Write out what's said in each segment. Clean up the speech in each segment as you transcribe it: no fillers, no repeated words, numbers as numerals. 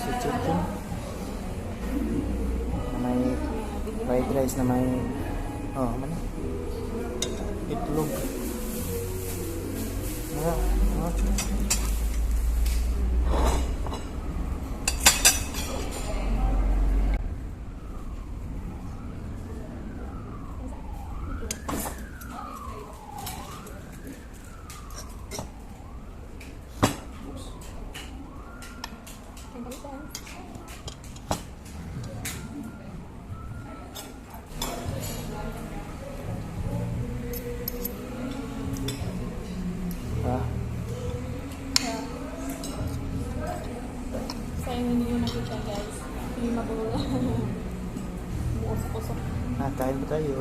si chicken. Na may fried rice na may ano? Itlog. Sayang hindi nyo nakita guys. Hindi mabula. Muusok-usok. Kain ba tayo?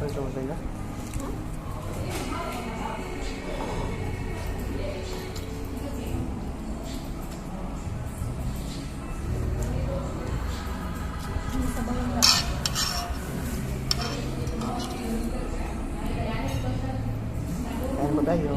Ano ba tayo? Kain ba tayo?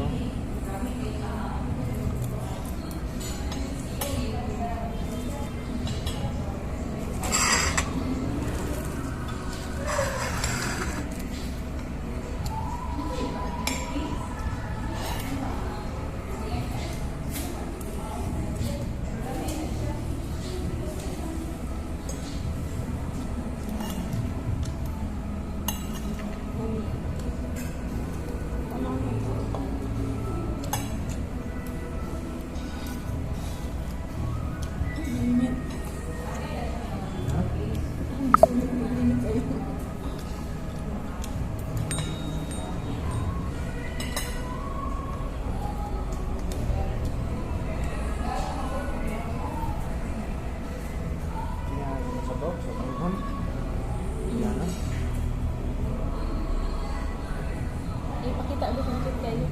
Ipakita ulit natin kayo.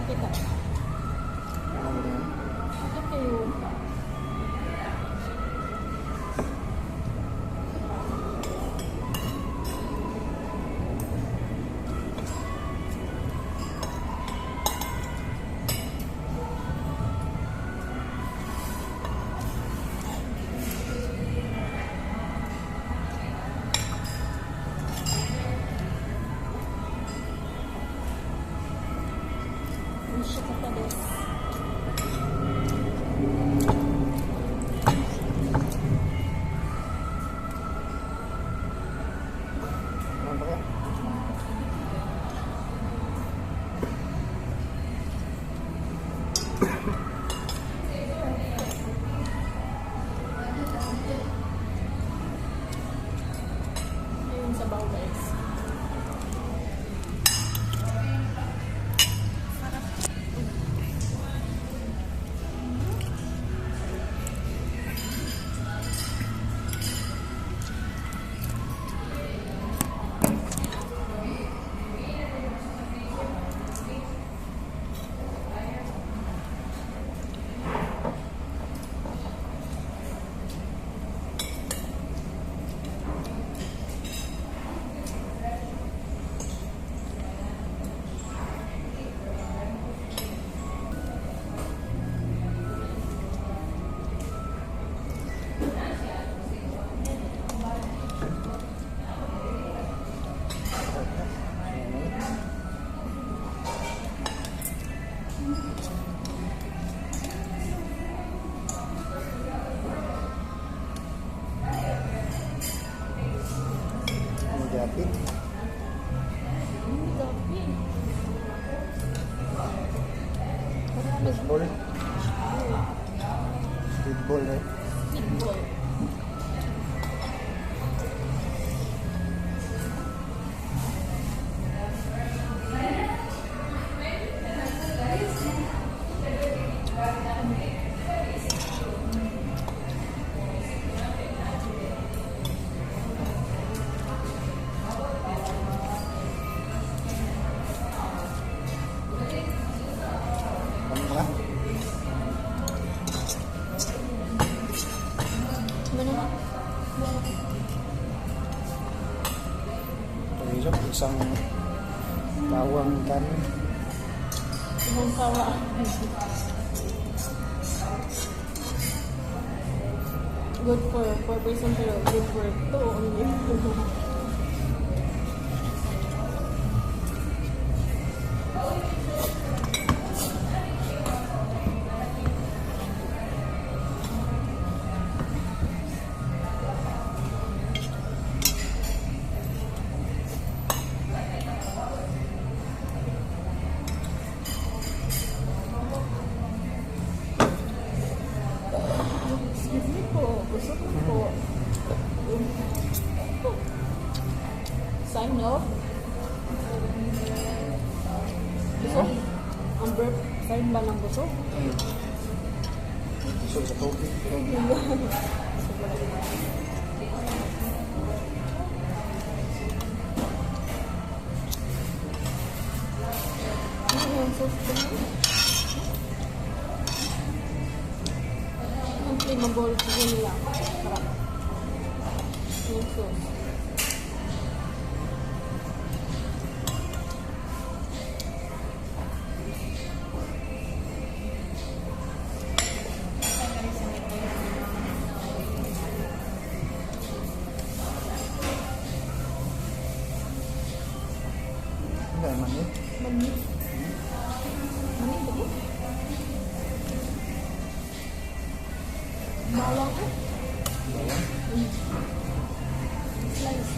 Kita. Bakit kayo? Ayun sa baw guys. Gapit. Baseball. Football eh. Football. isang bawang kanin. Ibang kawa. Good for 4% pero good for 2 only. Excuse me po. Gusto ko po. Sign off. Busog. Ang burp. Sign ba ng busog? So, sa tubig. Ano yung sauce ko na? Ang primabol ko nila. Sarap. Yung sauce. Hindi, mani. Mani. Mani ba po? Bawang ko. Bawang. Slice.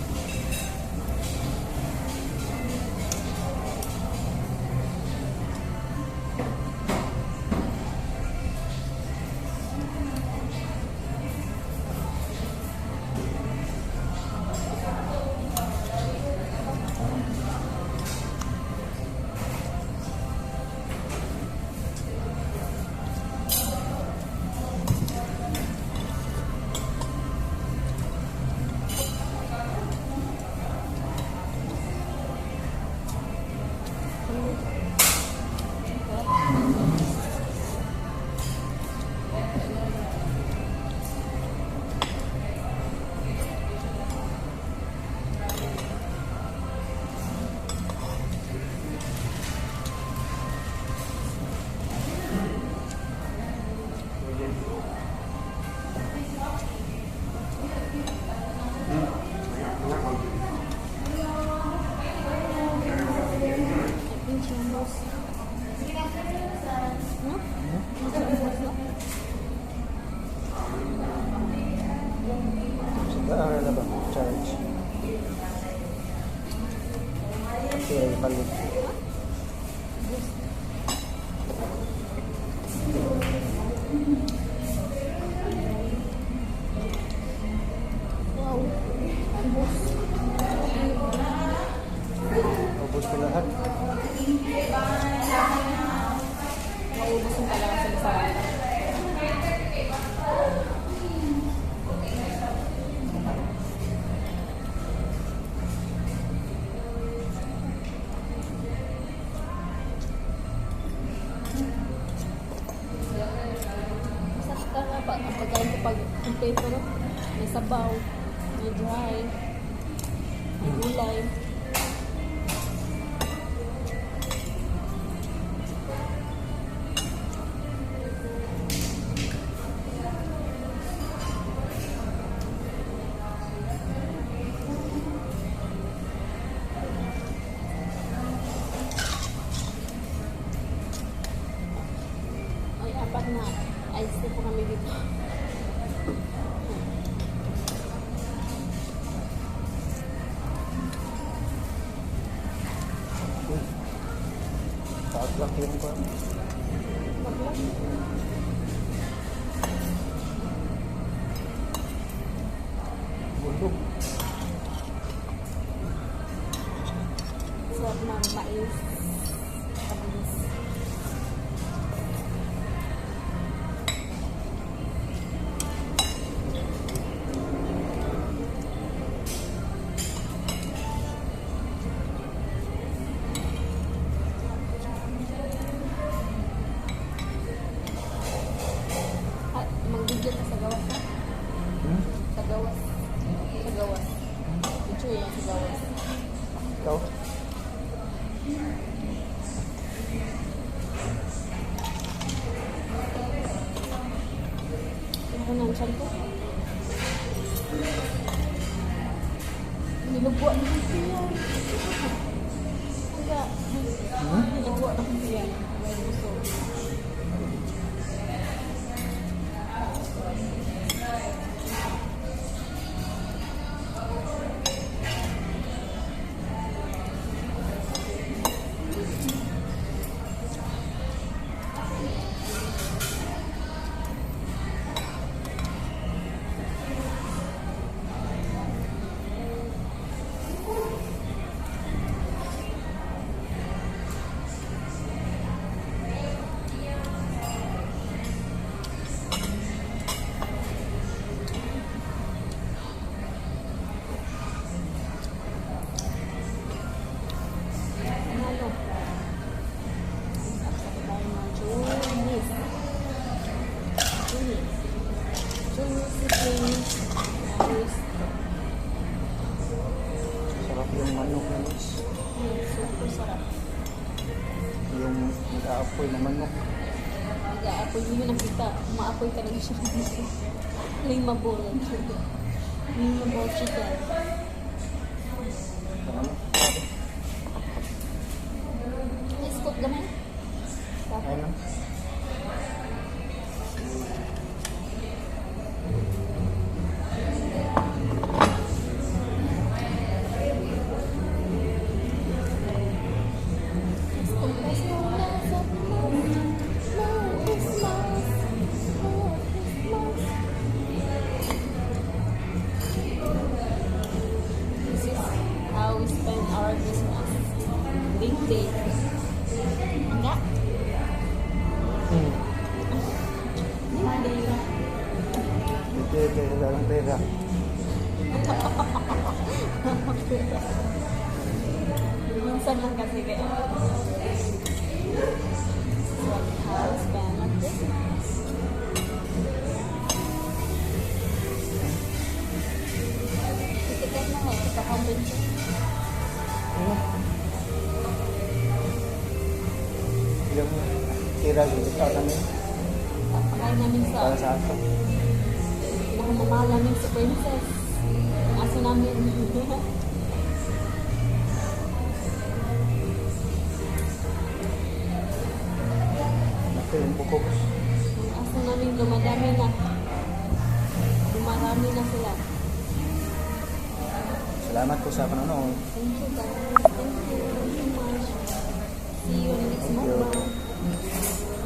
Ano ba? Charge. Okay, palit. Wow. Ubus ko lahat. Maubos yung talaga sa lisaran. Masakta nga pa. Ang pagkain ko pag yung paper, may sabaw, may dry, may gulay. Ay, apat na ice tea po kami dito. Taas lang yung ko. Baklas. Bulog. Sarap ng mais. Tamis. Ako na ang tiyan ko. Nilugwa na ko siya. Hangga. Nilugwa na ko siya. May gusto. Ano? Junis. Sarap yung manok na guys. Super sarap. Yung nag-aapoy na manok. Nag-aapoy, hindi mo nakita. Umaapoy ka lang siya. Limabol. Limabol chicken. Ano? Iskot gamay. Ayun lang. This is how we spend our Christmas. Big day. Enggak? Monday. Bigay wala lang pera. Minsan lang kasi kaya. So, how we spend our Christmas. Titikot na nga. Ika-compensate. Yung tira dito namin Pakain namin sa para sa ato. pinakamamahal namin sa princess. Ang aso namin. Ito yung bukog. Ang aso namin dumadami na. Dumarami na sila. Salamat po sa panonood. Thank you guys. Thank you so much. See you in the next Thank you. mukbang.